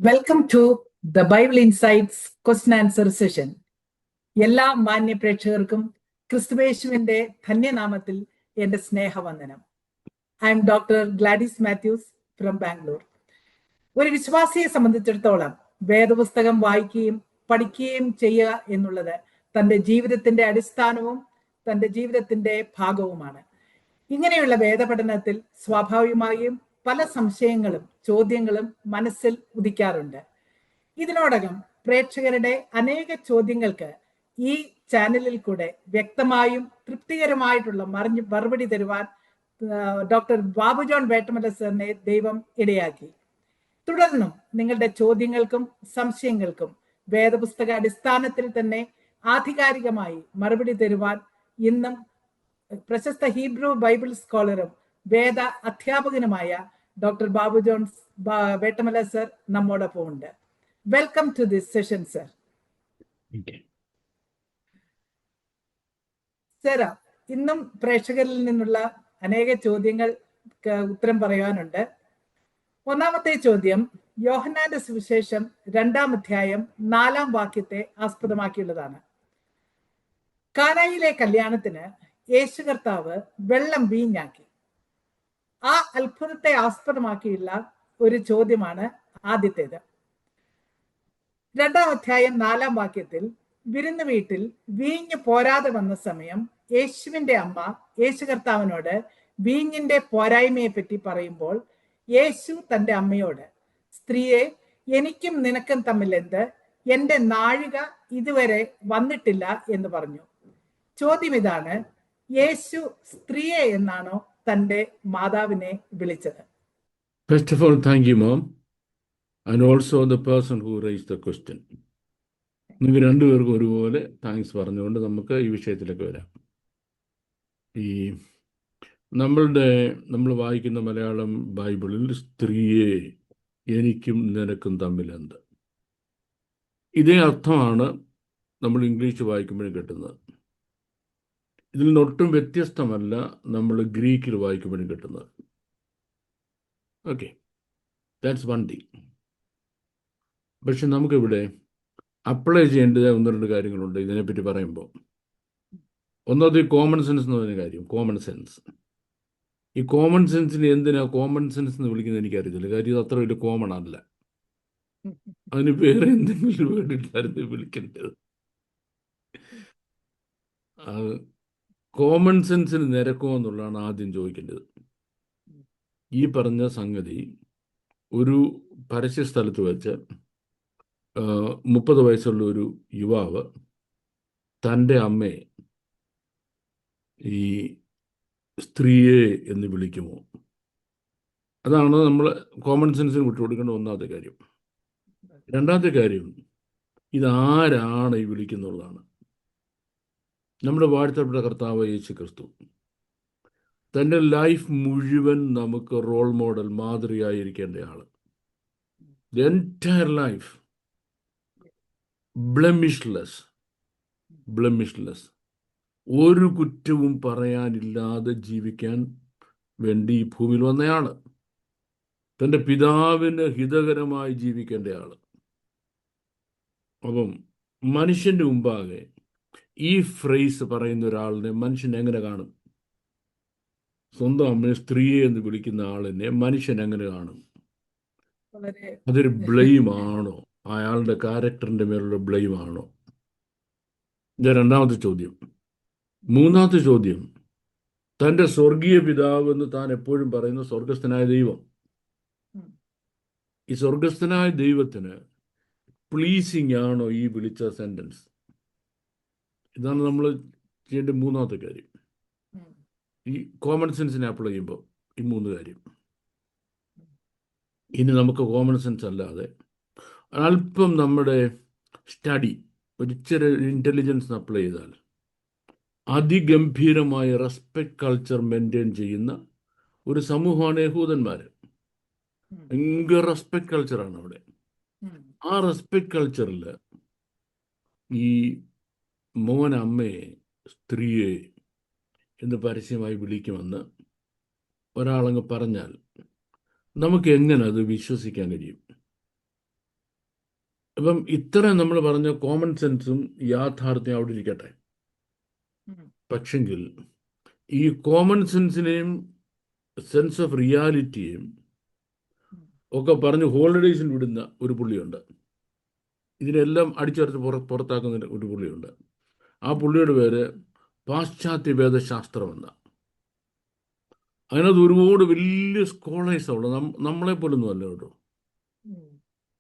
Welcome to the Bible insights question answer session. എല്ലാ മാന്യ പ്രേക്ഷകർക്കും ക്രിസ്തുവേശുവിന്റെ ധന്യനാമത്തിൽ എന്റെ സ്നേഹവന്ദനം. I am doctor Gladys Mathews from Bangalore. ഒരു വിശ്വാസിയെ സംബന്ധിച്ചിടത്തോളം വേദപുസ്തകം വായിക്കുകയും പഠിക്കുകയും ചെയ്യുക എന്നുള്ളത് തൻ്റെ ജീവിതത്തിന്റെ അടിസ്ഥാനവും തൻ്റെ ജീവിതത്തിന്റെ ഭാഗവുമാണ്. ഇങ്ങനെയുള്ള വേദപഠനത്തിൽ സ്വാഭാവികമായും പല സംശയങ്ങളും ചോദ്യങ്ങളും മനസ്സിൽ ഉദിക്കാറുണ്ട്. ഇതിനോടകം പ്രേക്ഷകരുടെ അനേക ചോദ്യങ്ങൾക്ക് ഈ ചാനലിൽ കൂടെ വ്യക്തമായും തൃപ്തികരമായിട്ടുള്ള മറുപടി തരുവാൻ ഡോക്ടർ ബാബു ജോൺ വേട്ടമല സാറിനെ ദൈവം ഇടയാക്കി. തുടർന്നും നിങ്ങളുടെ ചോദ്യങ്ങൾക്കും സംശയങ്ങൾക്കും വേദപുസ്തക അടിസ്ഥാനത്തിൽ തന്നെ ആധികാരികമായി മറുപടി തരുവാൻ ഇന്നും പ്രശസ്ത ഹീബ്രു ബൈബിൾ സ്കോളറും വേദ അധ്യാപകനുമായ ഡോക്ടർ ബാബു ജോൺ വേട്ടമല സർ നമ്മോടൊപ്പം ഉണ്ട്. Welcome to this session sir. Sir, ഇന്നും പ്രേക്ഷകരിൽ നിന്നുള്ള അനേക ചോദ്യങ്ങൾ ഉത്തരം പറയാനുണ്ട്. ഒന്നാമത്തെ ചോദ്യം യോഹന്നാന്റെ സുവിശേഷം 2-ാം അധ്യായം 4-ാം വാക്യത്തെ ആസ്പദമാക്കിയുള്ളതാണ്. കാനായിലെ കല്യാണത്തിന് യേശു കർത്താവ് വെള്ളം വീഞ്ഞാക്കി. ആ അത്ഭുതത്തെ ആസ്പദമാക്കിയുള്ള ഒരു ചോദ്യമാണ് ആദ്യത്തേത്. 2-ാം അധ്യായം 4-ാം വാക്യത്തിൽ വിരുന്ന് വീട്ടിൽ വീഞ്ഞ് പോരാതെ വന്ന സമയം യേശുവിന്റെ അമ്മ യേശു കർത്താവിനോട് വീഞ്ഞിന്റെ പോരായ്മയെ പറ്റി പറയുമ്പോൾ യേശു തന്റെ അമ്മയോട്, സ്ത്രീയെ, എനിക്കും നിനക്കും തമ്മിൽ എന്ത്? എന്റെ നാഴിക ഇതുവരെ വന്നിട്ടില്ല എന്ന് പറഞ്ഞു. ചോദ്യം ഇതാണ്, യേശു സ്ത്രീയെ എന്നാണോ തന്റെ മാതാവിനെ വിളിച്ചത്? First of all, thank you, Mom, and also the person who raised the question. നിങ്ങൾക്ക് രണ്ടുപേർക്കും ഒരുപോലെ താങ്ക്സ് പറഞ്ഞുകൊണ്ട് നമുക്ക് ഈ വിഷയത്തിലേക്ക് വരാം. നമ്മൾ വായിക്കുന്ന മലയാളം ബൈബിളിൽ സ്ത്രീയെ എനിക്കും നിനക്കും തമ്മിൽ എന്ത്, ഇതേ അർത്ഥമാണ് നമ്മൾ ഇംഗ്ലീഷ് വായിക്കുമ്പോഴും കിട്ടുന്നത്. ഇതിൽ നിന്നൊട്ടും വ്യത്യസ്തമല്ല നമ്മൾ ഗ്രീക്കിൽ വായിക്കുമ്പോഴും കിട്ടുന്നത്. Okay, that's one thing. പക്ഷെ നമുക്കിവിടെ അപ്ലൈ ചെയ്യേണ്ടത് 1-2 കാര്യങ്ങളുണ്ട് ഇതിനെപ്പറ്റി പറയുമ്പോൾ. ഒന്നാമത് ഈ കോമൺ സെൻസ് എന്ന് പറയുന്ന കാര്യം. കോമൺ സെൻസ്, ഈ കോമൺ സെൻസിന് എന്തിനാ കോമൺ സെൻസ് എന്ന് വിളിക്കുന്നത് എനിക്കറിയത്തില്ല. കാര്യം ഇത് അത്ര വലിയ കോമൺ അല്ല. അതിന് വേറെ എന്തെങ്കിലും വേണ്ടിയിട്ടായിരുന്നു വിളിക്കേണ്ടത്. കോമൺ സെൻസിന് നിരക്കുമോ എന്നുള്ളതാണ് ആദ്യം ചോദിക്കേണ്ടത്. ഈ പറഞ്ഞ സംഗതി ഒരു പരസ്യ സ്ഥലത്ത് വെച്ച് 30 വയസ്സുള്ള ഒരു യുവാവ് തൻ്റെ അമ്മയെ ഈ സ്ത്രീയെ എന്ന് വിളിക്കുമോ? അതാണ് നമ്മൾ കോമൺ സെൻസിന് വിട്ടുകൊടുക്കേണ്ട ഒന്നാമത്തെ കാര്യം. രണ്ടാമത്തെ കാര്യം, ഇതാരാണ് ഈ വിളിക്കുന്നുള്ളതാണ്. നമ്മുടെ വാഴ്ത്തപ്പെട്ട കർത്താവ് യേശു ക്രിസ്തു തൻ്റെ ലൈഫ് മുഴുവൻ നമുക്ക് റോൾ മോഡൽ, മാതൃകയായിരിക്കേണ്ട ആള്. ദി എൻറ്റയർ ലൈഫ് ബ്ലെമിഷ്ലെസ്, ഒരു കുറ്റവും പറയാനില്ലാതെ ജീവിക്കാൻ വേണ്ടി ഈ ഭൂമിയിൽ വന്നയാള്, തൻ്റെ പിതാവിന് ഹിതകരമായി ജീവിക്കേണ്ട ആള്. അപ്പം മനുഷ്യന്റെ മുമ്പാകെ ഈ ഫ്രേസ് പറയുന്ന ഒരാളിനെ മനുഷ്യൻ എങ്ങനെ കാണും? സ്വന്തം അമ്മയെ സ്ത്രീയെ എന്ന് വിളിക്കുന്ന ആളിനെ മനുഷ്യൻ എങ്ങനെ കാണും? അതൊരു ബ്ലെയിം ആണോ? അയാളുടെ ക്യാരക്ടറിന്റെ മേലുള്ള ബ്ലെയിം ആണോ? ഇത് രണ്ടാമത്തെ ചോദ്യം. മൂന്നാമത്തെ ചോദ്യം, തൻ്റെ സ്വർഗീയ പിതാവ് എന്ന് താൻ എപ്പോഴും പറയുന്ന സ്വർഗസ്ഥനായ ദൈവം, ഈ സ്വർഗസ്ഥനായ ദൈവത്തിന് പ്ലീസിങ് ആണോ ഈ വിളിച്ച സെന്റൻസ്? ഇതാണ് നമ്മൾ ചെയ്യേണ്ട മൂന്നാമത്തെ കാര്യം. ഈ കോമൺ സെൻസിനെ അപ്ലൈ ചെയ്യുമ്പോൾ ഈ 3 കാര്യം. ഇനി നമുക്ക് കോമൺ സെൻസ് അല്ലാതെ അല്പം നമ്മുടെ സ്റ്റഡി, ഒരിച്ചിരി ഇൻ്റലിജൻസ് അപ്ലൈ ചെയ്താൽ അതിഗംഭീരമായ റെസ്പെക്ട് കൾച്ചർ മെയിൻറ്റെയിൻ ചെയ്യുന്ന ഒരു സമൂഹമാണ് യഹൂദന്മാർ. ഭയങ്കര റെസ്പെക്ട് കൾച്ചറാണ് അവിടെ. ആ റെസ്പെക്ട് കൾച്ചറിൽ ഈ മോൻ അമ്മയെ സ്ത്രീയെ എന്ന് പരസ്യമായി വിളിക്കുമെന്ന് ഒരാളങ്ങ് പറഞ്ഞാൽ നമുക്ക് എങ്ങനെ അത് വിശ്വസിക്കാൻ കഴിയും? ഇപ്പം ഇത്രയും നമ്മൾ പറഞ്ഞ കോമൺ സെൻസും യാഥാർത്ഥ്യം അവിടെ ഇരിക്കട്ടെ. ഉം. പക്ഷെങ്കിൽ ഈ കോമൺ സെൻസിനെയും സെൻസ് ഓഫ് റിയാലിറ്റിയും ഉം. ഒക്കെ പറഞ്ഞ് ഹോളിഡേയ്സിൽ വിടുന്ന ഒരു പുള്ളിയുണ്ട്. ഇതിനെല്ലാം അടിച്ചെടുത്ത് പുറത്താക്കുന്ന ഒരു പുള്ളിയുണ്ട്. ആ പുള്ളിയുടെ പേര് പാശ്ചാത്യ വേദശാസ്ത്രമെന്ന. അതിനകത്ത് ഒരുപാട് വലിയ സ്കോളേഴ്സ് ഉള്ളത്, നമ്മളെ പോലൊന്നും അല്ല കേട്ടോ. ഉം.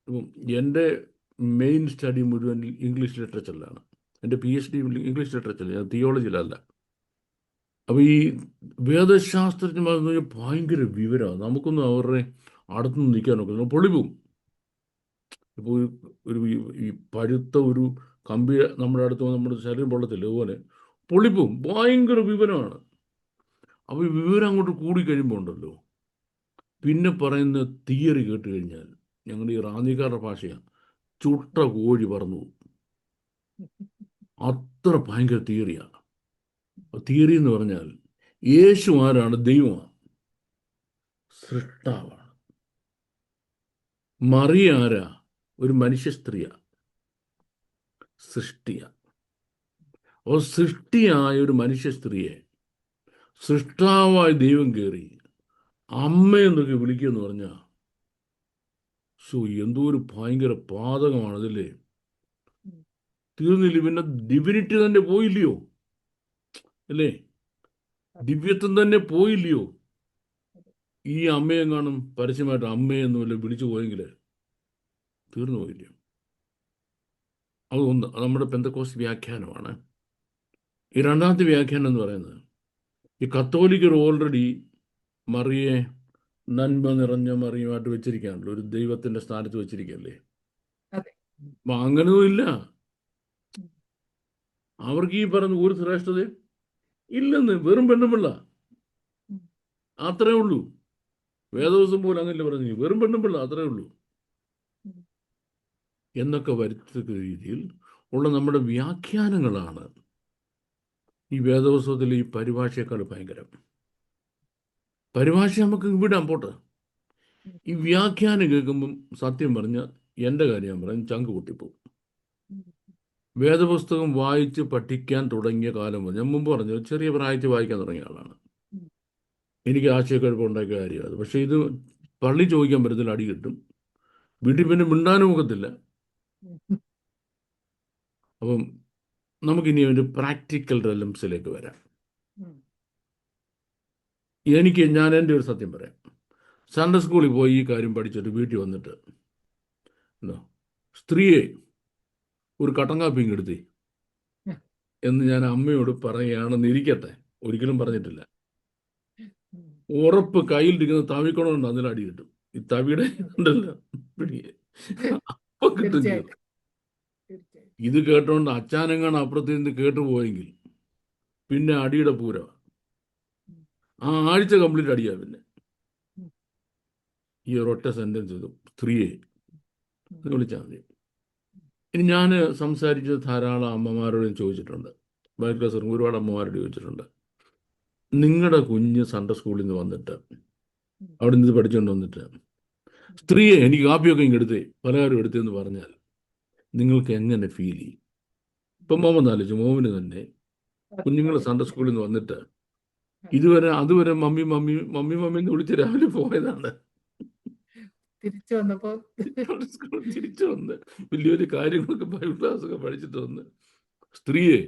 ഇപ്പം എൻ്റെ മെയിൻ സ്റ്റഡി മുഴുവൻ ഇംഗ്ലീഷ് ലിറ്ററേച്ചറിലാണ്. എൻ്റെ PhD ഇംഗ്ലീഷ് ലിറ്ററേച്ചറിൽ, ഞാൻ തിയോളജിയിലല്ല. അപ്പോൾ ഈ വേദശാസ്ത്രജ്ഞന്മാർ എന്ന് പറഞ്ഞാൽ ഭയങ്കര വിവരമാണ്. നമുക്കൊന്നും അവരുടെ അടുത്തൊന്നും നിൽക്കാൻ നോക്കുന്നത് പൊളിവും. ഇപ്പോൾ ഒരു ഈ പഴുത്ത ഒരു കമ്പി നമ്മുടെ അടുത്ത് നമ്മുടെ ശരീരം പൊള്ളത്തില്ല, അതുപോലെ പൊളിപ്പും ഭയങ്കര വിവരമാണ്. അപ്പോൾ ഈ വിവരം അങ്ങോട്ട് കൂടിക്കഴിയുമ്പോൾ ഉണ്ടല്ലോ, പിന്നെ പറയുന്ന തിയറി കേട്ട് കഴിഞ്ഞാൽ, ഞങ്ങളുടെ ഈ റാന്നിക്കാരുടെ ഭാഷയാണ്, ചുട്ട കോഴി പറന്നു പോകും. അത്ര ഭയങ്കര തിയറിയാണ്. തിയറി എന്ന് പറഞ്ഞാൽ യേശു ആരാണ്? ദൈവമാണ്, സൃഷ്ടാവാണ്. മറിയ ആരാ? ഒരു മനുഷ്യ സ്ത്രീയാ, സൃഷ്ടിയ. അപ്പോൾ സൃഷ്ടിയായ ഒരു മനുഷ്യ സ്ത്രീയെ സൃഷ്ടാവായ ദൈവം കയറി അമ്മയെന്നൊക്കെ വിളിക്കുമെന്ന് പറഞ്ഞാൽ എന്തോ ഒരു ഭയങ്കര പാതകമാണ് അതല്ലേ. തീർന്നില്ല, പിന്നെ ഡിവിനിറ്റി തന്നെ പോയില്ലയോ അല്ലേ? ദിവ്യത്വം തന്നെ പോയില്ലയോ? ഈ അമ്മയെങ്ങാനും പരസ്യമായിട്ട് അമ്മയെന്ന് വല്ല വിളിച്ചു പോയെങ്കിൽ തീർന്നു പോയില്ലയോ? അത് ഒന്ന്, നമ്മുടെ പെന്തക്കോസ്ത് വ്യാഖ്യാനമാണ്. ഈ രണ്ടാമത്തെ വ്യാഖ്യാനം എന്ന് പറയുന്നത്, ഈ കത്തോലിക്കർ ഓൾറെഡി മറിയെ നന്മ നിറഞ്ഞ മറിയുമായിട്ട് വെച്ചിരിക്കുകയാണല്ലോ, ഒരു ദൈവത്തിന്റെ സ്ഥാനത്ത് വെച്ചിരിക്കുകയല്ലേ. അതെ. അപ്പൊ അങ്ങനെയൊന്നും ഇല്ല. അവർക്ക് ഈ പറഞ്ഞ ഒരു ശ്രേഷ്ഠത ഇല്ലെന്ന്, വെറും പെണ്ണുപിള്ള, അത്രേ ഉള്ളൂ. വേദവസം പോലും അങ്ങനെ പറഞ്ഞു, വെറും പെണ്ണുപിള്ള, അത്രേ ഉള്ളൂ എന്നൊക്കെ വരുത്തക്ക രീതിയിൽ ഉള്ള നമ്മുടെ വ്യാഖ്യാനങ്ങളാണ് ഈ വേദപുസ്തകത്തിലെ ഈ പരിഭാഷയേക്കാൾ ഭയങ്കരം. പരിഭാഷ നമുക്ക് വിടാം, പോട്ടെ. ഈ വ്യാഖ്യാനം കേൾക്കുമ്പം സത്യം പറഞ്ഞ എൻ്റെ കാര്യം ഞാൻ പറയാം, ചങ്ക് പൊട്ടിപ്പോവും. വേദപുസ്തകം വായിച്ച് പഠിക്കാൻ തുടങ്ങിയ കാലം മുതൽ, ഞാൻ മുമ്പ് പറഞ്ഞു ചെറിയ പ്രായത്തിൽ വായിക്കാൻ തുടങ്ങിയ ആളാണ്. എനിക്ക് ആശയക്കുഴപ്പം ഉണ്ടാക്കിയ കാര്യം അത്. പക്ഷേ ഇത് പള്ളി ചോദിക്കാൻ പറ്റത്തില്ല, അടി കിട്ടും. വീട്ടിൽ പിന്നെ മിണ്ടാനും ഒക്കത്തില്ല. അപ്പം നമുക്കിനി ഒരു പ്രാക്ടിക്കൽ റെലംസിലേക്ക് വരാം. ഞാൻ എൻ്റെ ഒരു സത്യം പറയാം. സൺഡേ സ്കൂളിൽ പോയി ഈ കാര്യം പഠിച്ചിട്ട് വീട്ടിൽ വന്നിട്ട് സ്ത്രീയെ ഒരു കട്ടൻ കാപ്പിയും കെടുത്തി എന്ന് ഞാൻ അമ്മയോട് പറയുകയാണെന്ന് ഇരിക്കട്ടെ, ഒരിക്കലും പറഞ്ഞിട്ടില്ല. ഉറപ്പ് കയ്യിലിരിക്കുന്ന തവിക്കണമുണ്ട്, അതിൽ അടി കിട്ടും. ഈ തവിയുടെ ഉണ്ടല്ലോ പിടിയെ, അപ്പൊ കിട്ടും ചെയ്യും. ഇത് കേട്ടോണ്ട് അച്ചാനെങ്ങാണ് അപ്പുറത്ത് നിന്ന് കേട്ടുപോയെങ്കിൽ പിന്നെ അടിയുടെ പൂര. ആ ആഴ്ച കംപ്ലീറ്റ് അടിയാ. പിന്നെ ഈ ഒരൊറ്റ സെന്റൻസ് ചെയ്തു, സ്ത്രീയെ വിളിച്ചാൽ മതി. ഇനി ഞാൻ സംസാരിച്ചത് ധാരാളം അമ്മമാരോടും ചോദിച്ചിട്ടുണ്ട്, ബൈബിൾ ക്ലാസ് ഒരുപാട് അമ്മമാരോട് ചോദിച്ചിട്ടുണ്ട്. നിങ്ങളുടെ കുഞ്ഞ് സൺഡേ സ്കൂളിൽ നിന്ന് വന്നിട്ട്, അവിടെ നിന്ന് പഠിച്ചുകൊണ്ട് വന്നിട്ട്, സ്ത്രീയെ എനിക്ക് കാപ്പിയൊക്കെ ഇങ്ങെടുത്തേ, പലഹാരം എടുത്തെന്ന് പറഞ്ഞാൽ നിങ്ങൾക്ക് എങ്ങനെ ഫീൽ ചെയ്യും? ഇപ്പം മോമെന്ന് ആലോചിച്ചു, മോമിന് തന്നെ കുഞ്ഞുങ്ങൾ സൺഡേ സ്കൂളിൽ നിന്ന് വന്നിട്ട് അതുവരെ മമ്മി മമ്മി മമ്മി മമ്മി എന്ന് വിളിച്ച് രാവിലെ പോയതാണ്. തിരിച്ചു വന്ന് വലിയ വലിയ കാര്യങ്ങളൊക്കെ ബൈബിൾ ക്ലാസ്സൊക്കെ പഠിച്ചിട്ട് വന്ന് സ്ത്രീയെ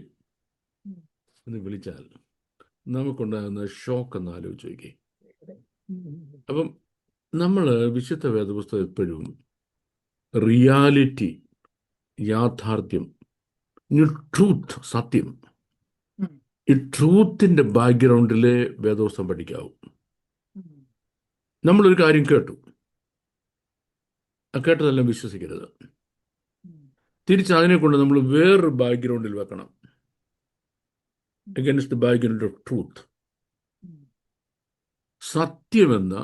എന്ന് വിളിച്ചാൽ നമുക്കുണ്ടാകുന്ന ഷോക്ക് എന്ന് ആലോചിച്ച് നോക്കി. അപ്പം നമ്മൾ വിശുദ്ധ വേദപുസ്തകം എപ്പോഴും റിയാലിറ്റി, യാഥാർത്ഥ്യം, ട്രൂത്ത്, സത്യം, ഈ ട്രൂത്തിൻ്റെ ബാക്ക്ഗ്രൗണ്ടിലെ വേദപുസ്തകം പഠിക്കാവും. നമ്മളൊരു കാര്യം കേട്ടു, കേട്ടതെല്ലാം വിശ്വസിക്കരുത്. തിരിച്ച് അതിനെ കൊണ്ട് നമ്മൾ വേറൊരു ബാക്ക്ഗ്രൗണ്ടിൽ വെക്കണം, against the background of truth. സത്യമെന്ന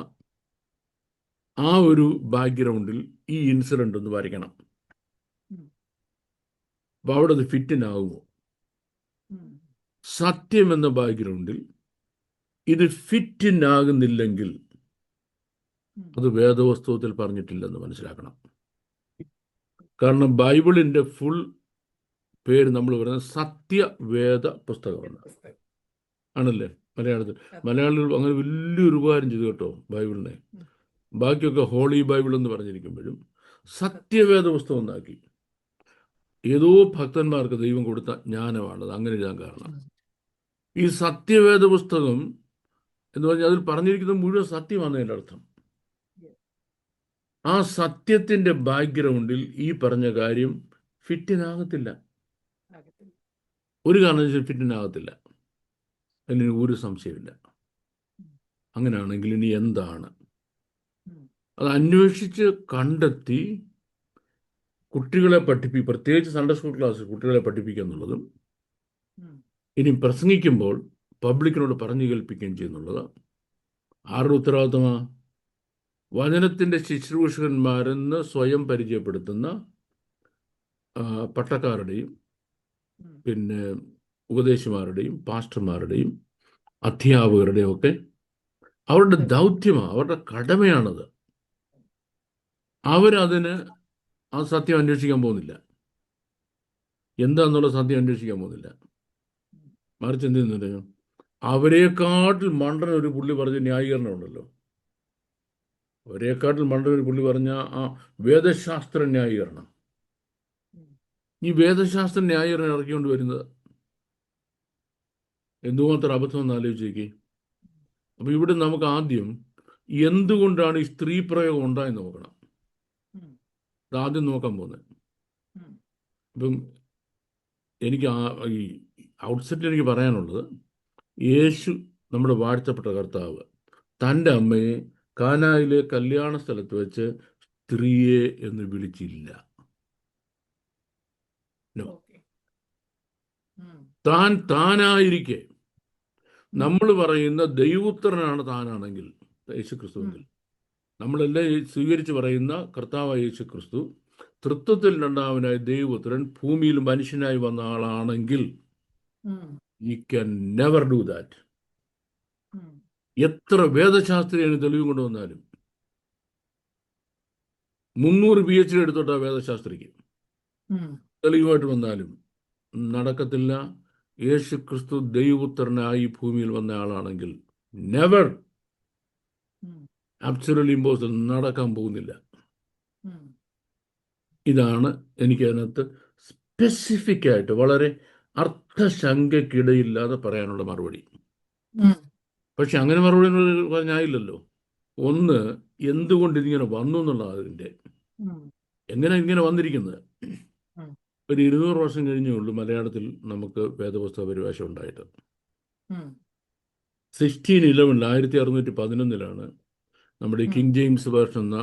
ആ ഒരു ബാക്ക്ഗ്രൗണ്ടിൽ ഈ ഇൻസിഡന്റ് ഒന്ന് വരയ്ക്കണം. അപ്പൊ അവിടെ അത് ഫിറ്റിനാകുമോ? സത്യം എന്ന ബാക്ക്ഗ്രൗണ്ടിൽ ഇത് ഫിറ്റിനാകുന്നില്ലെങ്കിൽ അത് വേദപുസ്തകത്തിൽ പറഞ്ഞിട്ടില്ലെന്ന് മനസ്സിലാക്കണം. കാരണം ബൈബിളിൻ്റെ ഫുൾ പേര് നമ്മൾ പറയുന്നത് സത്യവേദ പുസ്തകമാണ്, പുസ്തകം. ആണല്ലേ മലയാളത്തിൽ. അതെ. മലയാളികൾ അങ്ങനെ വലിയൊരു ഉപകാരം ചെയ്തു കേട്ടോ ബൈബിളിനെ. ഉം. ബാക്കിയൊക്കെ ഹോളി ബൈബിൾ എന്ന് പറഞ്ഞിരിക്കുമ്പോഴും സത്യവേദ പുസ്തകം എന്നാക്കി. ഏതോ ഭക്തന്മാർക്ക് ദൈവം കൊടുത്ത ജ്ഞാനമാണത് അങ്ങനെ എഴുതാൻ കാരണം. ഉം. ഈ സത്യവേദ പുസ്തകം എന്ന് പറഞ്ഞാൽ അതിൽ പറഞ്ഞിരിക്കുന്നത് മുഴുവൻ സത്യമാണ് അതിൻ്റെ അർത്ഥം. ആ സത്യത്തിൻ്റെ ബാക്ക്ഗ്രൗണ്ടിൽ ഈ പറഞ്ഞ കാര്യം ഫിറ്റിനാകത്തില്ല, ആകത്തില്ല. ഒരു കാരണവശാലും ഫിറ്റിനാകത്തില്ല, അതിന് ഒരു സംശയമില്ല. അങ്ങനെയാണെങ്കിൽ ഇനി എന്താണ് ഉം. അത് അന്വേഷിച്ച് കണ്ടെത്തി കുട്ടികളെ പ്രത്യേകിച്ച് സൺഡേ സ്കൂൾ ക്ലാസ് കുട്ടികളെ പഠിപ്പിക്കുക എന്നുള്ളതും ഉം. ഇനി പ്രസംഗിക്കുമ്പോൾ പബ്ലിക്കിനോട് പറഞ്ഞു കേൾപ്പിക്കുകയും ചെയ്യുന്നുള്ളത് ആരുടെ ഉത്തരവാദിത്തമാണ്? വചനത്തിൻ്റെ ശുശ്രൂഷകന്മാരെന്ന് സ്വയം പരിചയപ്പെടുത്തുന്ന പട്ടക്കാരുടെയും ഉം. പിന്നെ ഉപദേശിമാരുടെയും പാസ്റ്റർമാരുടെയും അധ്യാപകരുടെയും ഒക്കെ അവരുടെ ദൗത്യമാണ്, അവരുടെ കടമയാണത്. അവരതിന് ആ സത്യം അന്വേഷിക്കാൻ പോകുന്നില്ല, എന്താന്നുള്ള സത്യം അന്വേഷിക്കാൻ പോകുന്നില്ല. മറിച്ച് എന്ത് ചെയ്യുന്നില്ല, അവരെക്കാട്ടിൽ മണ്ടൻ ഒരു പുള്ളി പറഞ്ഞ ന്യായീകരണം ഉണ്ടല്ലോ, അവരെക്കാട്ടിൽ മണ്ടൻ ഒരു പുള്ളി പറഞ്ഞ ആ വേദശാസ്ത്ര ന്യായീകരണം. ഈ വേദശാസ്ത്ര ന്യായീകരണം ഇറക്കിക്കൊണ്ട് വരുന്നത് എന്തുമാത്രം അബദ്ധം എന്ന് ആലോചിച്ചേക്ക്. അപ്പൊ ഇവിടെ നമുക്ക് ആദ്യം എന്തുകൊണ്ടാണ് ഈ സ്ത്രീ പ്രയോഗം ഉണ്ടായെന്ന് നോക്കണം. ആദ്യം നോക്കാൻ പോകുന്നത്. അപ്പം എനിക്ക് ഈ ഔട്ട്സെറ്റിൽ എനിക്ക് പറയാനുള്ളത്, യേശു നമ്മുടെ വാഴ്ത്തപ്പെട്ട കർത്താവ് തൻ്റെ അമ്മയെ കാനായിലെ കല്യാണ സ്ഥലത്ത് വെച്ച് സ്ത്രീയെ എന്ന് വിളിച്ചില്ല. താനായിരിക്കെ നമ്മൾ പറയുന്ന ദൈവപുത്രനാണ് താനാണെങ്കിൽ യേശു ക്രിസ്തുവെങ്കിൽ, നമ്മളെല്ലാം സ്വീകരിച്ച് പറയുന്ന കർത്താവായ യേശു ക്രിസ്തു തൃത്വത്തിൽ രണ്ടാമനായ ദൈവപുത്രൻ ഭൂമിയിൽ മനുഷ്യനായി വന്ന ആളാണെങ്കിൽ you can never do that. എത്ര വേദശാസ്ത്രിയാണ് തെളിവും കൊണ്ടുവന്നാലും 300 PhD എടുത്തോട്ടാ വേദശാസ്ത്രിക്ക് തെളിവുമായിട്ട് വന്നാലും നടക്കത്തില്ല. യേശു ക്രിസ്തു ദൈവപുത്രനായി ഭൂമിയിൽ വന്ന ആളാണെങ്കിൽ നെവർ, അബ്സല്യൂട്ട്ലി ഇമ്പോസിബിൾ, നടക്കാൻ പോകുന്നില്ല. ഇതാണ് എനിക്ക് അതിനകത്ത് സ്പെസിഫിക് ആയിട്ട് വളരെ അർത്ഥശങ്കയ്ക്കിടയില്ലാതെ പറയാനുള്ള മറുപടി. പക്ഷെ അങ്ങനെ മറുപടി പറഞ്ഞായില്ലല്ലോ. ഒന്ന്, എന്തുകൊണ്ട് ഇതിങ്ങനെ വന്നു എന്നുള്ളത്, അതിൻ്റെ എങ്ങനെ ഇങ്ങനെ വന്നിരിക്കുന്നത്. ഒരു 200 വർഷം കഴിഞ്ഞേ ഉള്ളൂ മലയാളത്തിൽ നമുക്ക് വേദപുസ്തക പരിഭാഷ ഉണ്ടായിട്ട്. 1611 1611 നമ്മുടെ കിങ് ജെയിംസ് വേർഷൻ എന്ന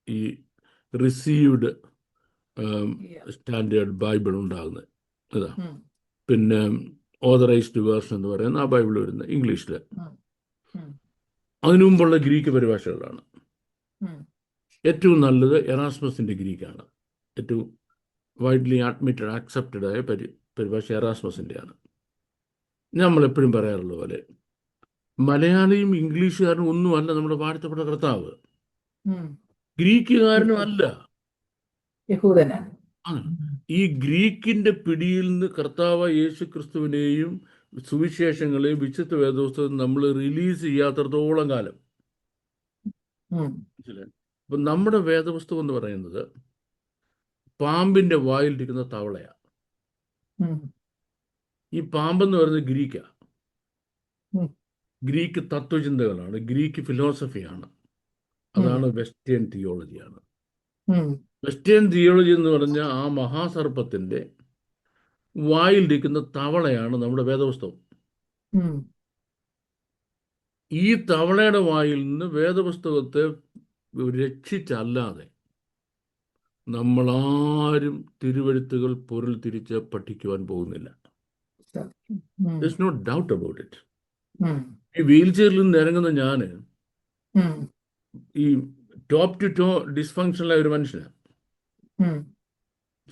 ഈ റിസീവ്ഡ് സ്റ്റാൻഡേർഡ് ബൈബിൾ ഉണ്ടാകുന്നത് ഇതാ. പിന്നെ ഓതറൈസ്ഡ് വേർഷൻ എന്ന് പറയുന്ന ആ ബൈബിൾ വരുന്നത് ഇംഗ്ലീഷിൽ. അതിനു മുമ്പുള്ള ഗ്രീക്ക് പരിഭാഷകളാണ്. ഏറ്റവും നല്ലത് എറാസ്മസിൻ്റെ ഗ്രീക്കാണ്. ഏറ്റവും വൈഡ്ലി അഡ്മിറ്റഡ് ആക്സെപ്റ്റഡ് ആയ പരിഭാഷ എറാസ്മസിൻ്റെയാണ്. നമ്മളെപ്പോഴും പറയാറുള്ള പോലെ മലയാളിയും ഇംഗ്ലീഷുകാരനും ഒന്നുമല്ല നമ്മുടെ വാഴ്ത്തപ്പെട്ട കർത്താവ്, ഗ്രീക്കുകാരനും അല്ല. ഈ ഗ്രീക്കിന്റെ പിടിയിൽ നിന്ന് കർത്താവ് യേശു ക്രിസ്തുവിനെയും സുവിശേഷങ്ങളെയും വിശുദ്ധ വേദപുസ്തകം നമ്മൾ റിലീസ് ചെയ്യാത്തടത്തോളം കാലം. അപ്പൊ നമ്മുടെ വേദപുസ്തകം എന്ന് പറയുന്നത് പാമ്പിന്റെ വായിലിരിക്കുന്ന തവളയാണ്. ഈ പാമ്പെന്ന് പറയുന്നത് ഗ്രീക്കാ. Greek തത്വചിന്തകളാണ്, Greek ഫിലോസഫിയാണ്. അതാണ് വെസ്റ്റേൺ തിയോളജിയാണ്. വെസ്റ്റേൺ തിയോളജി എന്ന് പറഞ്ഞ ആ മഹാസർപ്പത്തിന്റെ വായിലിരിക്കുന്ന തവളയാണ് നമ്മുടെ വേദപുസ്തകം. ഈ തവളയുടെ വായിൽ നിന്ന് വേദപുസ്തകത്തെ രക്ഷിച്ചല്ലാതെ നമ്മളാരും തിരുവെഴുത്തുകൾ പൊരുൾ തിരിച്ച് പഠിക്കുവാൻ പോകുന്നില്ല. There's no doubt about it. ഈ വീൽ ചെയറിൽ നിന്ന് ഇറങ്ങുന്ന ഞാന് ഈ ടോപ്പ് ടു ടോ ഡിസ്ഫങ്ഷണലായ ഒരു മനുഷ്യനാണ്.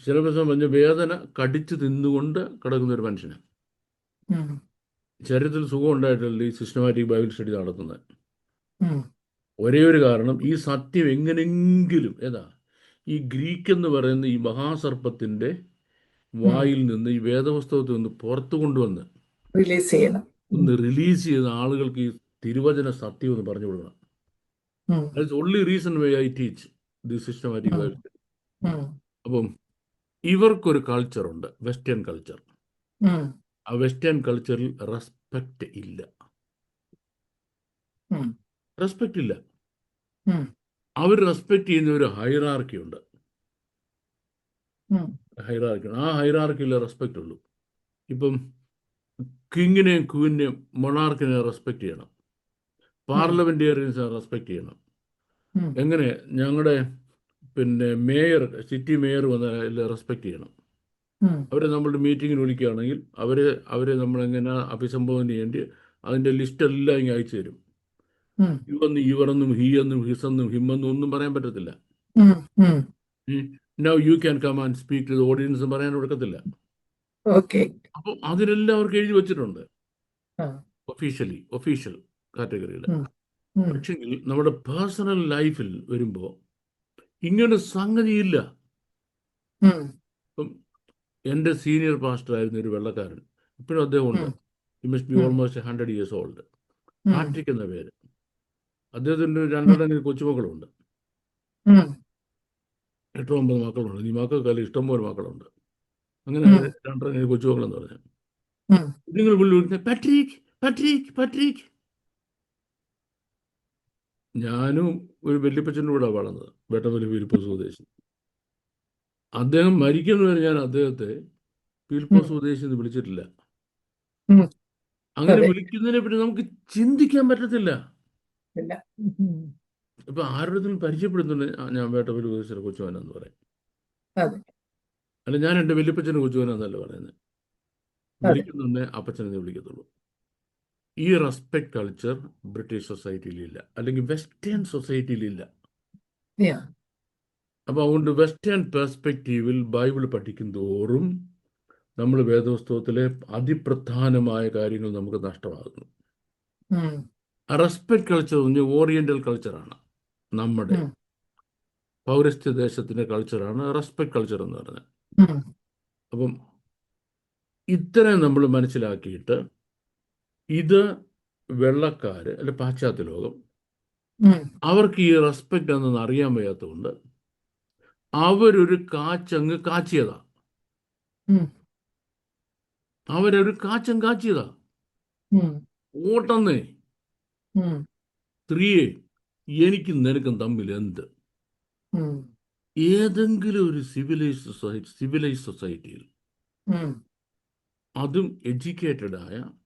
ചില ദിവസം പറഞ്ഞ വേദന കടിച്ചു തിന്നുകൊണ്ട് കിടക്കുന്ന ഒരു മനുഷ്യനാണ്. ശരീരത്തിൽ സുഖം ഉണ്ടായിട്ടല്ല ഈ സിസ്റ്റമാറ്റിക് ബൈബിൾ സ്റ്റഡി നടത്തുന്നത്. ഒരേ ഒരു കാരണം, ഈ സത്യം എങ്ങനെങ്കിലും ഈ ഗ്രീക്ക് എന്ന് പറയുന്ന ഈ മഹാസർപ്പത്തിൻ്റെ ഉം. വായിൽ നിന്ന് ഈ വേദപുസ്തകത്തിൽ നിന്ന് പുറത്തു കൊണ്ടുവന്ന് റിലീസ് ചെയ്യണം. ഒന്ന് റിലീസ് ചെയ്ത ആളുകൾക്ക് ഈ തിരുവചന സത്യം എന്ന് പറഞ്ഞു കൊടുക്കണം. ഉം. That's only reason why I teach the systematic ഉം. Bible study. ഉം. അപ്പം ഇവർക്കൊരു കൾച്ചറുണ്ട്, വെസ്റ്റേൺ കൾച്ചർ. ഉം. ആ വെസ്റ്റേൺ കൾച്ചറിൽ റെസ്പെക്റ്റ് ഇല്ല. ഉം. റെസ്പെക്റ്റ് ഇല്ല. ഉം. അവർ റെസ്പെക്റ്റ് ചെയ്യുന്ന ഒരു ഹൈറാർക്കി ഉണ്ട്. ഉം. ഹൈറാർക്കി, ആ ഹൈറാർക്കിയിലെ റെസ്പെക്റ്റ് ഉള്ളൂ. ഇപ്പം കിങ്ങിനെയും ക്വീനെയും മൊണാർക്കിനെ റെസ്പെക്റ്റ് ചെയ്യണം, ഉം. പാർലമെന്റേറിയൻസിനെ റെസ്പെക്റ്റ് ചെയ്യണം. ഉം. എങ്ങനെ ഞങ്ങളുടെ മേയർ, സിറ്റി മേയർ വന്ന് റെസ്പെക്റ്റ് ചെയ്യണം. ഉം. അവരെ നമ്മളുടെ മീറ്റിങ്ങിന് വിളിക്കുകയാണെങ്കിൽ അവരെ നമ്മളെങ്ങനെ അഭിസംബോധന ചെയ്യേണ്ടി അതിൻ്റെ ലിസ്റ്റെല്ലാം ഇങ്ങനെ അയച്ചു തരും. ഉം. ഇവരെന്നും ഹീ എന്നും ഹിസെന്നും ഹിമ്മെന്നും ഒന്നും പറയാൻ പറ്റത്തില്ല. ഉം. ഉം. Now you can come and speak to the audience പറയാൻ കൊടുക്കത്തില്ല. ഓക്കെ. അപ്പോൾ അതിലെല്ലാം അവർക്ക് എഴുതി വെച്ചിട്ടുണ്ട് ആ. ഒഫീഷ്യൽ കാറ്റഗറിയിൽ. ഉം. ഉം. പക്ഷെങ്കിൽ നമ്മുടെ പേഴ്സണൽ ലൈഫിൽ വരുമ്പോൾ ഇങ്ങനെ സംഗതിയില്ല. ഉം. ഇപ്പം എൻ്റെ സീനിയർ പാസ്റ്റർ ആയിരുന്ന ഒരു വെള്ളക്കാരൻ, ഇപ്പോഴും അദ്ദേഹം ഉണ്ട്. ഉം. ഹി മസ്റ്റ് ബി ഉം. Almost 100 years old. ഉം. പാട്രിക് എന്ന പേര്. അദ്ദേഹത്തിൻ്റെ 2 കൊച്ചുമക്കളുണ്ട്, ഉം. 8-9 മക്കളുണ്ട്. ഈ മക്കൾക്കല്ല ഇഷ്ടംപോലെ മക്കളുണ്ട്. അങ്ങനെ ഉം. 2 കൊച്ചുമക്കളെന്ന് പറഞ്ഞു. ഉം. നിങ്ങൾ വിളിക്കുന്നത് പാട്രിക് പാട്രിക് പാട്രിക്. ഞാനും ഒരു വല്യപ്പച്ചൻ്റെ കൂടെ വളർന്നത്, വേട്ടവലി ഫിലിപ്പോസ് സ്വദേശി. അദ്ദേഹം മരിക്കുന്നവരെ ഞാൻ അദ്ദേഹത്തെ ഫിലിപ്പോസ് ഉം. സ്വദേശി എന്ന് വിളിച്ചിട്ടില്ല. ഉം. അങ്ങനെ അതെ. വിളിക്കുന്നതിനെ പറ്റി നമുക്ക് ചിന്തിക്കാൻ പറ്റത്തില്ല. ഇല്ല. ഉം. ഇപ്പൊ ആരുടെ പരിചയപ്പെടുന്നുണ്ട്, ഞാൻ വേട്ടവലി സ്വദേശിയുടെ കൊച്ചുവനെന്ന് പറയും. അതെ. അല്ല, ഞാൻ എൻ്റെ വല്യപ്പച്ചൻ്റെ കൊച്ചുവനെന്നല്ല പറയുന്നത്. അതെ. വിളിക്കുന്നുണ്ടെ അപ്പച്ചനെന്ന് വിളിക്കത്തുള്ളൂ. ഈ റെസ്പെക്ട് കൾച്ചർ ബ്രിട്ടീഷ് സൊസൈറ്റിയിലില്ല, അല്ലെങ്കിൽ വെസ്റ്റേൺ സൊസൈറ്റിയിലില്ല. Yeah. അപ്പോൾ അതുകൊണ്ട് വെസ്റ്റേൺ പെർസ്പെക്റ്റീവിൽ ബൈബിൾ പഠിക്കും തോറും നമ്മൾ വേദപുസ്തകത്തിലെ അതിപ്രധാനമായ കാര്യങ്ങൾ നമുക്ക് നഷ്ടമാകുന്നു. ഉം. ആ റെസ്പെക്ട് കൾച്ചർ എന്ന് ഓറിയന്റൽ കൾച്ചറാണ്, നമ്മുടെ ഉം. പൗരസ്ത്യ ദേശത്തിൻ്റെ കൾച്ചറാണ് റെസ്പെക്ട് കൾച്ചർ എന്ന് പറഞ്ഞത്. ഉം. അപ്പം ഇത്രയും നമ്മൾ മനസ്സിലാക്കിയിട്ട് ഇത് വെള്ളക്കാർ അല്ലെ പാശ്ചാത്യ ലോകം ഉം. അവർക്ക് ഈ റെസ്പെക്റ്റ് എന്നൊന്നും അറിയാൻ വയ്യാത്തതുകൊണ്ട് അവരൊരു കാച്ചങ്ങ് കാച്ചിയതാ. ഉം. അവരൊരു കാച്ചിയതാ. ഉം. ഓട്ടന്നേ ഉം. സ്ത്രീയെ, എനിക്കും നിനക്കും തമ്മിൽ എന്ത്? ഉം. ഏതെങ്കിലും ഒരു സിവിലൈസ് സൊസൈറ്റിയിൽ, ഉം. അതും എഡ്യൂക്കേറ്റഡായ ഉം.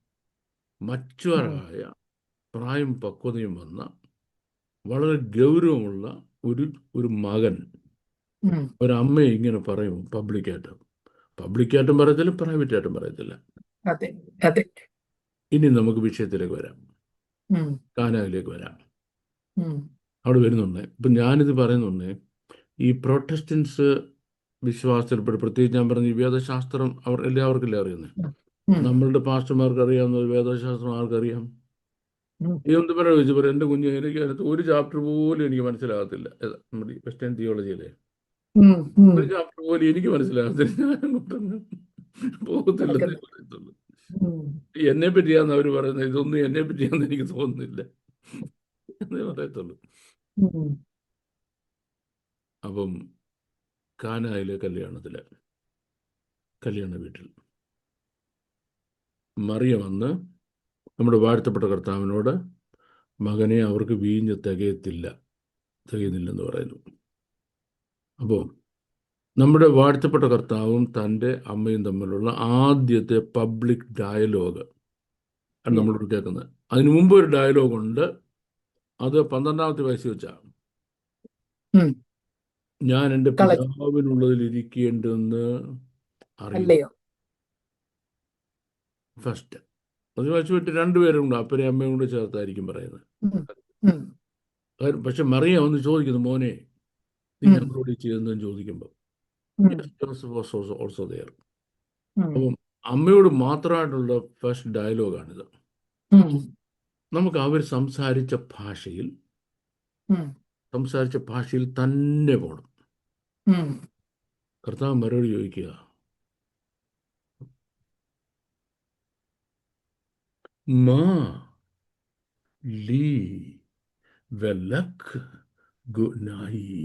മച്ചുവറായ പ്രായം പക്വതയും വന്ന വളരെ ഗൗരവമുള്ള ഒരു മകൻ ഉം. ഒരമ്മയെ ഇങ്ങനെ പറയും പബ്ലിക്കായിട്ടും പറയത്തില്ല, പ്രൈവറ്റായിട്ടും പറയത്തില്ല. അതെ. അതെ. ഇനി നമുക്ക് വിഷയത്തിലേക്ക് വരാം, ഉം. കാനായിലേക്ക് വരാം. ഉം. അവിടെ വരുന്നുണ്ട്. ഇപ്പം ഞാനിത് പറയുന്നുണ്ട്, ഈ പ്രൊട്ടസ്റ്റൻസ് വിശ്വാസത്തിൽ പ്രത്യേകിച്ച് ഞാൻ പറഞ്ഞ ഈ വേദശാസ്ത്രം എല്ലാവർക്കും അറിയുന്നത്. ഉം. നമ്മളുടെ പാസ്റ്റർമാർക്ക് അറിയാവുന്ന വേദശാസ്ത്രം ആർക്കറിയാം? ഉം. എന്ത് പറയാൻ ചോദിച്ചു പറയും, എൻ്റെ കുഞ്ഞ് എനിക്ക് അതിനകത്ത് ഒരു ചാപ്റ്റർ പോലും എനിക്ക് മനസ്സിലാകത്തില്ല. നമ്മുടെ വെസ്റ്റേൺ തിയോളജിയിലെ ഉം. ഉം. ഒരു ചാപ്റ്റർ പോലും എനിക്ക് മനസ്സിലാകത്തില്ല. ഞാൻ അങ്ങോട്ടൊന്നും പോകത്തില്ലെന്നേ നടക്കത്തില്ല. പറയത്തുള്ളൂ. ഉം. എന്നെ പറ്റിയാന്ന് അവർ പറയുന്നത്, ഇതൊന്നും എന്നെ പറ്റിയാന്ന് എനിക്ക് തോന്നുന്നില്ല എന്നേ പറയത്തുള്ളൂ. ഉം. അപ്പം കാനായിലെ കല്യാണ വീട്ടിൽ മറിയ വന്ന് നമ്മുടെ വാഴ്ത്തപ്പെട്ട കർത്താവിനോട്, മകനെ അവർക്ക് വീഞ്ഞ് തികയുന്നില്ലെന്ന് പറയുന്നു. അപ്പോൾ നമ്മുടെ വാഴ്ത്തപ്പെട്ട കർത്താവും തൻ്റെ അമ്മയും തമ്മിലുള്ള ആദ്യത്തെ പബ്ലിക് ഡയലോഗ് ആണ് നമ്മളിവിടെ കേൾക്കുന്നത്. അതിനു മുമ്പ് ഒരു ഡയലോഗുണ്ട്, അത് 12ാമത്തെ വയസ്സിൽ വെച്ചാണ്. ഉം. ഞാൻ എൻ്റെ കള- പിതാവിനുള്ളതിൽ ഇരിക്കേണ്ടെന്ന് അറിയുന്നു. അല്ലയോ? ഫസ്റ്റ് അത് വെച്ചിട്ട് 2 പേരുണ്ട്, അപ്പനെയും അമ്മയും കൂടെ ചേർത്തായിരിക്കും പറയുന്നത്. ഉം. ഉം. പക്ഷെ മറിയ ഒന്ന് ചോദിക്കുന്നു, മോനെ നീ ഉം. ഞങ്ങളോട് ചെയ്യുന്നതെന്ന് ചോദിക്കുമ്പോൾ ഉം. Also there. ഉം. അപ്പം അമ്മയോട് മാത്രമായിട്ടുള്ള ഫസ്റ്റ് ഡയലോഗാണിത്. ഉം. നമുക്ക് അവർ സംസാരിച്ച ഭാഷയിൽ തന്നെ പോകണം. ഉം. കർത്താവ് മറുപടി ചോദിക്കുക, മാ ലീ വെലക് ഗുനായി.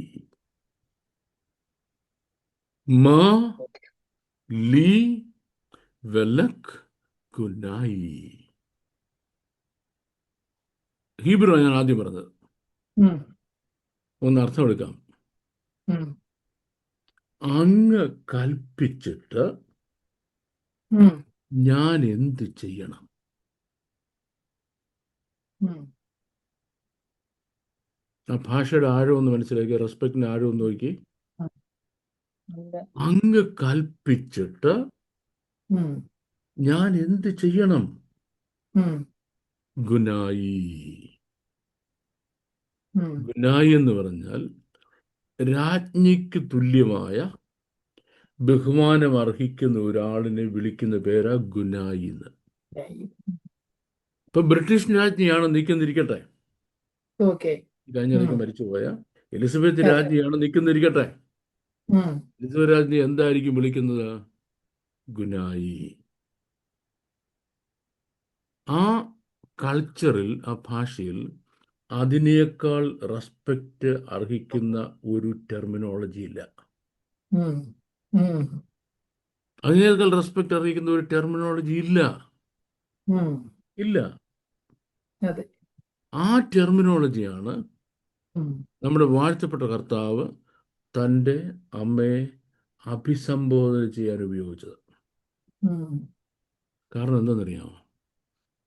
മാ ലീ വെലക് ഗുനായി. ഹീബ്രു ഞാൻ ആദ്യം പറഞ്ഞത്, ഉം. ഒന്ന് അർത്ഥം എടുക്കാം. ഉം. അങ്ങ് കൽപ്പിച്ചിട്ട് ഉം. ഞാൻ എന്ത് ചെയ്യണം? ഉം. ആ ഭാഷയുടെ ആഴം ഒന്ന് മനസ്സിലാക്കി, റെസ്പെക്റ്റിന് ആഴം ഒന്ന് നോക്കി. ഉം. ഉണ്ട്. അങ്ങ് കൽപ്പിച്ചിട്ട് ഉം. ഞാൻ എന്ത് ചെയ്യണം? ഉം. ഗുനായി. ഉം. ഗുനായി എന്ന് പറഞ്ഞാൽ രാജ്ഞിക്ക് തുല്യമായ ബഹുമാനം അർഹിക്കുന്ന ഒരാളിനെ വിളിക്കുന്ന പേരാ ഗുനായി എന്ന്. ഇപ്പൊ ബ്രിട്ടീഷ് രാജ്ഞിയാണ് നിൽക്കുന്നിരിക്കട്ടെ, ഓക്കെ. കഴിഞ്ഞിടയ്ക്ക് മരിച്ചുപോയ എലിസബത്ത് അതെ. രാജ്ഞിയാണ് നിൽക്കുന്നിരിക്കട്ടെ, ഉം. എലിസബത്ത് രാജ്ഞി എന്തായിരിക്കും വിളിക്കുന്നത്? ഗുനായി. ആ കൾച്ചറിൽ, ആ ഭാഷയിൽ അതിനേക്കാൾ റെസ്പെക്റ്റ് അർഹിക്കുന്ന ഒരു ടെർമിനോളജി ഇല്ല. ഉം. ഉം. അതിനേക്കാൾ റെസ്പെക്റ്റ് അർഹിക്കുന്ന ഒരു ടെർമിനോളജി ഇല്ല. ഉം. ഇല്ല. അതെ. ആ ടെർമിനോളജിയാണ് ഉം. നമ്മുടെ വാഴ്ത്തപ്പെട്ട കർത്താവ് തൻ്റെ അമ്മയെ അഭിസംബോധന ചെയ്യാൻ ഉപയോഗിച്ചത്. ഉം. കാരണം എന്താണെന്നറിയാമോ?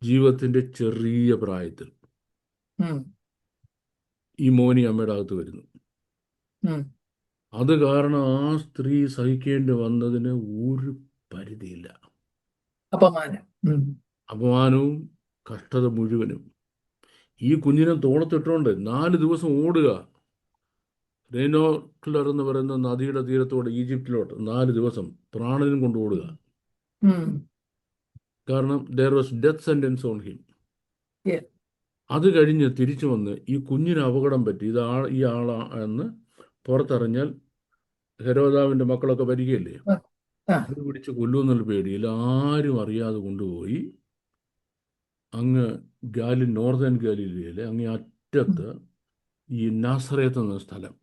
ജീവിതത്തിൻ്റെ ചെറിയ പ്രായത്തിൽ ഉം. ഈ മോനി അമ്മയുടെ അകത്ത് വരുന്നു. ഉം. അത് കാരണം ആ സ്ത്രീ സഹിക്കേണ്ടി വന്നതിന് ഒരു പരിധിയില്ല. അപമാനം. ഉം. അപമാനവും കഷ്ടത മുഴുവനും. ഈ കുഞ്ഞിനെ തോളത്തിട്ടുകൊണ്ട് 4 ദിവസം ഓടുക, റെയ്നോക്ലർ എന്ന് പറയുന്ന നദിയുടെ തീരത്തോട് ഈജിപ്തിലോട്ട് 4 ദിവസം പ്രാണനും കൊണ്ട് ഓടുക. ഉം. കാരണം there was death sentence on him. Yeah. അത് കഴിഞ്ഞ് തിരിച്ചു വന്ന് ഈ കുഞ്ഞിന് അപകടം പറ്റി, ഈ ആളാ എന്ന് പുറത്തറിഞ്ഞാൽ ഹെരോദാവിൻ്റെ മക്കളൊക്കെ വരികയല്ലേ, ആ. അത് പിടിച്ച് കൊല്ലുമെന്നുള്ള പേടിയിൽ ആരും അറിയാതെ കൊണ്ടുപോയി അങ്ങ് നോർത്തേൺ ഗാലിലയിലെ അങ്ങേ അറ്റത്ത് ഈ നാസറേത്ത് എന്ന സ്ഥലം.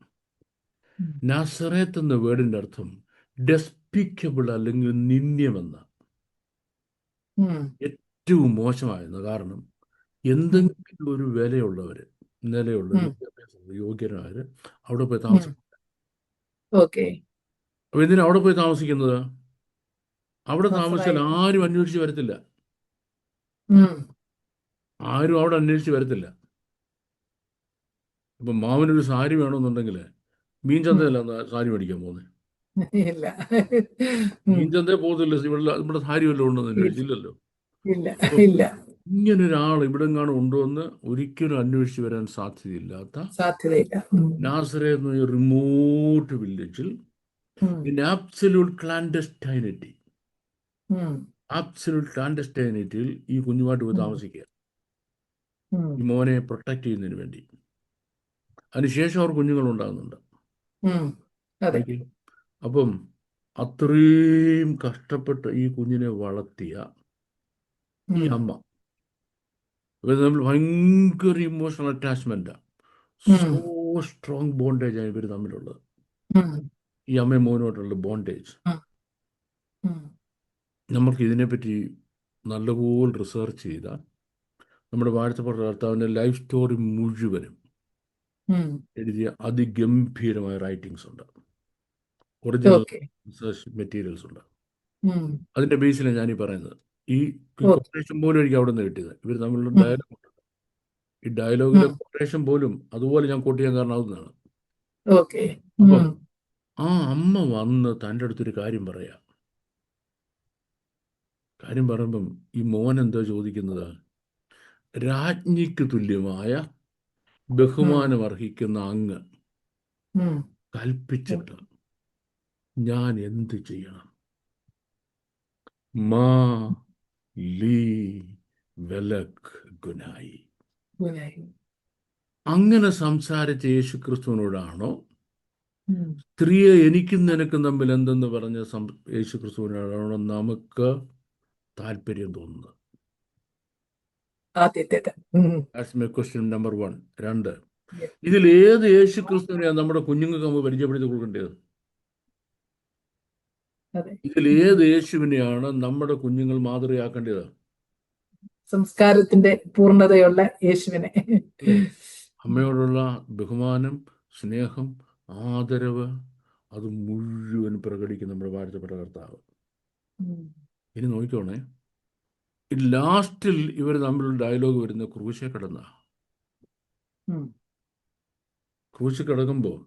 ഉം. നാസറേത്ത് എന്ന വേർഡിൻ്റെ അർത്ഥം ഡെസ്പിക്കബിൾ അല്ലെങ്കിൽ നിന്ദ്യമെന്ന, ഉം. ഏറ്റവും മോശമായിരുന്നു. കാരണം എന്തെങ്കിലും ഒരു നിലയുള്ള വിദ്യാഭ്യാസം യോഗ്യരായവർ അവിടെ പോയി താമസിക്കും. ഓക്കെ. അപ്പൊ എന്തിനാ അവിടെ പോയി താമസിക്കുന്നത്? അവിടെ താമസിച്ചാൽ നസ്രായ. ആരും അന്വേഷിച്ച് വരത്തില്ല. ഉം. ആരും അവിടെ അന്വേഷിച്ച് വരത്തില്ല. ഇപ്പം മാമനൊരു സാരി വേണമെന്നുണ്ടെങ്കിൽ മീൻ ചന്തയിലാണ് സാരി മേടിക്കാൻ പോകുന്നത്. ഇല്ല. മീൻ ചന്തയിൽ പോകത്തില്ല, ഇവിടെ സാരി വല്ലതും ഉണ്ടെന്ന് അന്വേഷിച്ചില്ലല്ലോ. ഇല്ല. അപ്പം ഇല്ല. ഇങ്ങനൊരാൾ ഇവിടെ എങ്ങാനും ഉണ്ടോ എന്ന് ഒരിക്കലും അന്വേഷിച്ച് വരാൻ സാധ്യതയില്ലാത്ത സാധ്യതയില്ല. നാസറേത്ത് എന്ന റിമോട്ട് വില്ലേജിൽ ഇൻ ആബ്സല്യൂട്ട് ക്ലാൻഡസ്റ്റൈനിറ്റി, ആബ്സല്യൂട്ട് ക്ലാൻഡസ്റ്റൈനിറ്റിയിൽ ഈ കുഞ്ഞുമായിട്ട് പോയി താമസിക്കുക, ഈ മോനെ പ്രൊട്ടക്ട് ചെയ്യുന്നതിന് വേണ്ടി. അതിനുശേഷം അവർ കുഞ്ഞുങ്ങളുണ്ടാകുന്നുണ്ട്. അതെ. അപ്പം അത്രയും കഷ്ടപ്പെട്ട് ഈ കുഞ്ഞിനെ വളർത്തിയ ഈ അമ്മ, നമ്മൾ ഭയങ്കര ഇമോഷണൽ അറ്റാച്ച്മെന്റാണ്, സോ സ്ട്രോങ് ബോണ്ടേജാണ് ഇവർ തമ്മിലുള്ളത്. ഈ അമ്മയും മോനുമായിട്ടുള്ള ബോണ്ടേജ് നമുക്ക് ഇതിനെപ്പറ്റി നല്ലപോലെ റിസർച്ച് ചെയ്താൽ നമ്മുടെ വാഴ്ത്തപ്പെട്ട കർത്താവിൻ്റെ ലൈഫ് സ്റ്റോറി മുഴുവനും എഴുതിയ അതിഗംഭീരമായ റൈറ്റിങ്സ് ഉണ്ട്, ഒറിജിനൽ റിസർച്ച് മെറ്റീരിയൽസ് ഉണ്ട്. അതിൻ്റെ ബേസിലാണ് ഞാനീ പറയുന്നത്. ഈ കൊട്ടേഷൻ പോലും എനിക്ക് അവിടെ നിന്ന് കിട്ടിയത്. ഇവർ തമ്മിലുള്ള ഡയലോഗ് ഉണ്ട്. ഈ ഡയലോഗിലെ കൊട്ടേഷൻ പോലും അതുപോലെ ഞാൻ കോട്ട് ചെയ്യാൻ കാരണം അതാണ്. അപ്പം ആ അമ്മ വന്ന് തൻ്റെ അടുത്തൊരു കാര്യം പറയാം. കാര്യം പറയുമ്പം ഈ മോൻ എന്താ ചോദിക്കുന്നത്? രാജ്ഞിക്ക് തുല്യമായ ബഹുമാനം അർഹിക്കുന്ന അങ്ങ് കൽപ്പിച്ചിട്ട് ഞാൻ എന്ത് ചെയ്യണം? മാ ലീ വെലക് ഗുനായി. അങ്ങനെ സംസാരിച്ച യേശുക്രിസ്തുവിനോടാണോ ഉം. സ്ത്രീയെ എനിക്കും നിനക്കും തമ്മിൽ എന്തെന്ന് പറഞ്ഞ യേശു ക്രിസ്തുവിനോടാണ് നമുക്ക് താല്പര്യം തോന്നുന്നത്. ആദ്യത്തേത്. ഉം. That's my question number 1. 2, Yeah. ഇതിൽ ഏത് യേശു ക്രിസ്തുവിനെയാണ് നമ്മുടെ കുഞ്ഞുങ്ങൾക്ക് നമ്മൾ പരിചയപ്പെടുത്തി കൊടുക്കേണ്ടത്? അതെ. ഇതിൽ ഏത് യേശുവിനെയാണ് നമ്മുടെ കുഞ്ഞുങ്ങൾ മാതൃകയാക്കേണ്ടത്? സംസ്കാരത്തിന്റെ പൂർണ്ണതയുള്ള യേശുവിനെ. അമ്മയോടുള്ള ബഹുമാനം, സ്നേഹം, ആദരവ്, അത് മുഴുവൻ പ്രകടിക്കും നമ്മുടെ വാഴ്ത്തപ്പെട്ട കർത്താവ്. ഉം. ഇനി നോക്കിക്കോണേ, ഈ ലാസ്റ്റിൽ ഇവർ തമ്മിലുള്ള ഡയലോഗ് വരുന്ന ക്രൂശെ കിടന്ന. ഉം. ക്രൂശ് കിടക്കുമ്പോൾ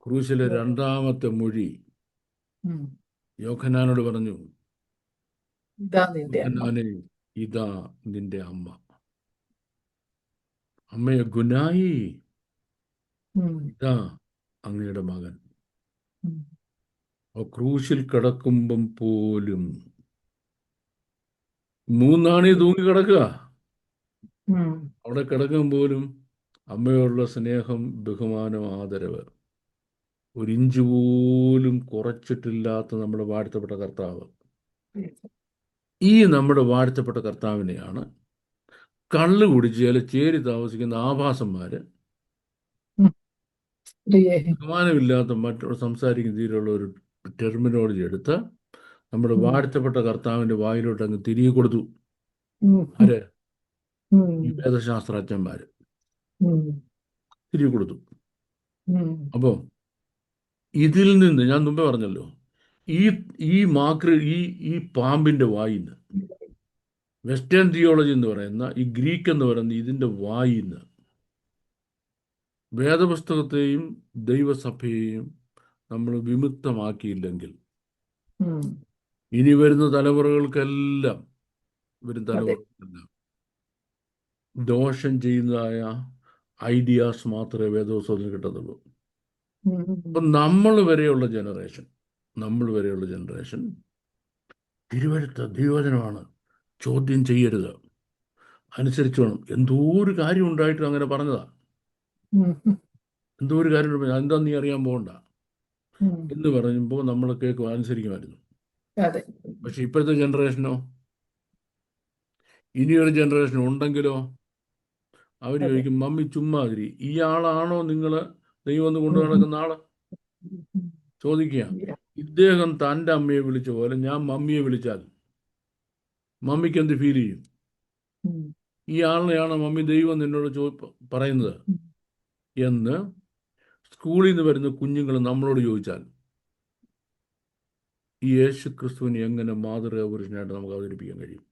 ക്രൂശിലെ രണ്ടാമത്തെ മൊഴി ഉം. യോഹന്നാനോട് പറഞ്ഞു, ഇതാ നിന്റെ അമ്മ. യോഹന്നാനെ, ഇതാ നിന്റെ അമ്മ. അമ്മയെ ഗുനായി, ഉം. ഇതാ അങ്ങയുടെ മകൻ. ഉം. ക്രൂശിൽ കിടക്കുമ്പം പോലും മൂന്നാണി തൂങ്ങി കിടക്കുക. ഉം. അവിടെ കിടക്കും പോലും അമ്മയോടുള്ള സ്നേഹം, ബഹുമാനം, ആദരവ് ഒരു ഇഞ്ച് പോലും കുറച്ചിട്ടില്ലാത്ത നമ്മുടെ വാഴ്ത്തപ്പെട്ട കർത്താവ്. ഈ നമ്മുടെ വാഴ്ത്തപ്പെട്ട കർത്താവിനെയാണ് കള്ള് കുടിച്ച് ചില ചേരി താമസിക്കുന്ന ആഭാസന്മാര്, ബഹുമാനമില്ലാത്ത മറ്റുള്ള സംസാരിക്കുന്ന രീതിയിലുള്ള ഒരു ടെർമിനോളജി എടുത്ത് നമ്മുടെ വാഴ്ത്തപ്പെട്ട കർത്താവിന്റെ വായിലോട്ട് അങ്ങ് തിരികെ കൊടുത്തു. ആര്? ഈ വേദശാസ്ത്രജ്ഞന്മാര് തിരികെ കൊടുത്തു. അപ്പോ ഇതിൽ നിന്ന് ഞാൻ മുമ്പേ പറഞ്ഞല്ലോ, ഈ പാമ്പിന്റെ വായിന്ന്, വെസ്റ്റേൺ തിയോളജി എന്ന് പറയുന്ന ഈ ഗ്രീക്ക് എന്ന് പറയുന്ന ഇതിന്റെ വായിന്ന് വേദപുസ്തകത്തെയും ദൈവസഭയെയും നമ്മൾ വിമുക്തമാക്കിയില്ലെങ്കിൽ ഇനി വരുന്ന തലമുറകൾക്കെല്ലാം ദോഷം ചെയ്യുന്നതായ ഐഡിയാസ് മാത്രമേ വേദപുസ്തകത്തിൽ കിട്ടത്തുള്ളൂ. അപ്പം നമ്മൾ വരെയുള്ള ജനറേഷൻ തിരുവഴുത്ത് ദൈവവചനമാണ്, ചോദ്യം ചെയ്യരുത്, അനുസരിച്ച് വേണം. എന്തോ ഒരു കാര്യം ഉണ്ടായിട്ട് അങ്ങനെ പറഞ്ഞതാ, എന്തോ ഒരു കാര്യം എന്താ നീ അറിയാൻ പോകണ്ട എന്ന് പറയുമ്പോൾ നമ്മൾ കേൾക്കും, അനുസരിക്കുമായിരുന്നു. പക്ഷെ ഇപ്പോഴത്തെ ജനറേഷനോ, ഇനിയൊരു ജനറേഷൻ ഉണ്ടെങ്കിലോ, അവർ ചോദിക്കും, മമ്മി ചുമ്മാതിരി, ഈ ആളാണോ നിങ്ങൾ ദൈവം ഒന്ന് കൊണ്ടു നടക്കുന്ന ആള്? ചോദിക്കുക. ഇദ്ദേഹം തൻ്റെ അമ്മയെ വിളിച്ച പോലെ ഞാൻ മമ്മിയെ വിളിച്ചാൽ മമ്മിക്ക് എന്ത് ഫീൽ ചെയ്യും? ഈ ആളിനെയാണ് മമ്മി ദൈവം നിന്നോട് പറയുന്നത് എന്ന് സ്കൂളിൽ നിന്ന് വരുന്ന കുഞ്ഞുങ്ങൾ നമ്മളോട് ചോദിച്ചാൽ ഈ യേശു ക്രിസ്തുവിനെ എങ്ങനെ മാതൃകാ പുരുഷനായിട്ട് നമുക്ക് അവതരിപ്പിക്കാൻ കഴിയും?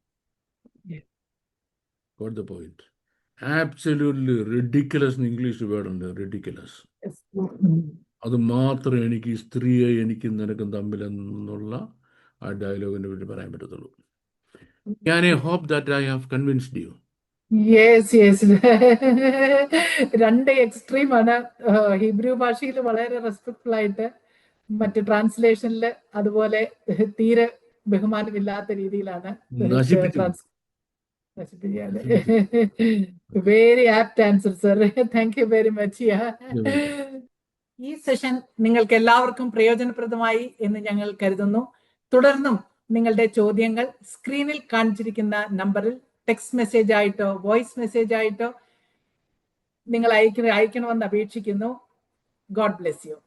Got the point? Absolutely ridiculous എന്ന് ഇംഗ്ലീഷ് വേർഡ് ഉണ്ട്, റിഡിക്കുലസ്. അത് മാത്രമേ എനിക്ക് ഈ സ്ത്രീയെ എനിക്കും നിനക്കും തമ്മിലെന്നുള്ള ആ ഡയലോഗിനെ പറ്റി പറയാൻ പറ്റത്തുള്ളൂ. I hope that I have convinced you. Yes. രണ്ട് എക്സ്ട്രീമാണ്. ഹീബ്രു ഭാഷയിൽ വളരെ റെസ്പെക്ട്ഫുൾ ആയിട്ട്, മറ്റ് ട്രാൻസ്ലേഷനിൽ അതുപോലെ തീരെ ബഹുമാനമില്ലാത്ത രീതിയിലാണ് നശിപ്പിക്കാതെ. Very apt answer sir, thank you very much. ഈ സെഷൻ നിങ്ങൾക്ക് എല്ലാവർക്കും പ്രയോജനപ്രദമായി എന്ന് ഞങ്ങൾ കരുതുന്നു. തുടർന്നും നിങ്ങളുടെ ചോദ്യങ്ങൾ സ്ക്രീനിൽ കാണിച്ചിരിക്കുന്ന നമ്പറിൽ ടെക്സ്റ്റ് മെസ്സേജ് ആയിട്ടോ വോയിസ് മെസ്സേജ് ആയിട്ടോ നിങ്ങൾ അയക്കണമെന്ന് അപേക്ഷിക്കുന്നു. God bless you.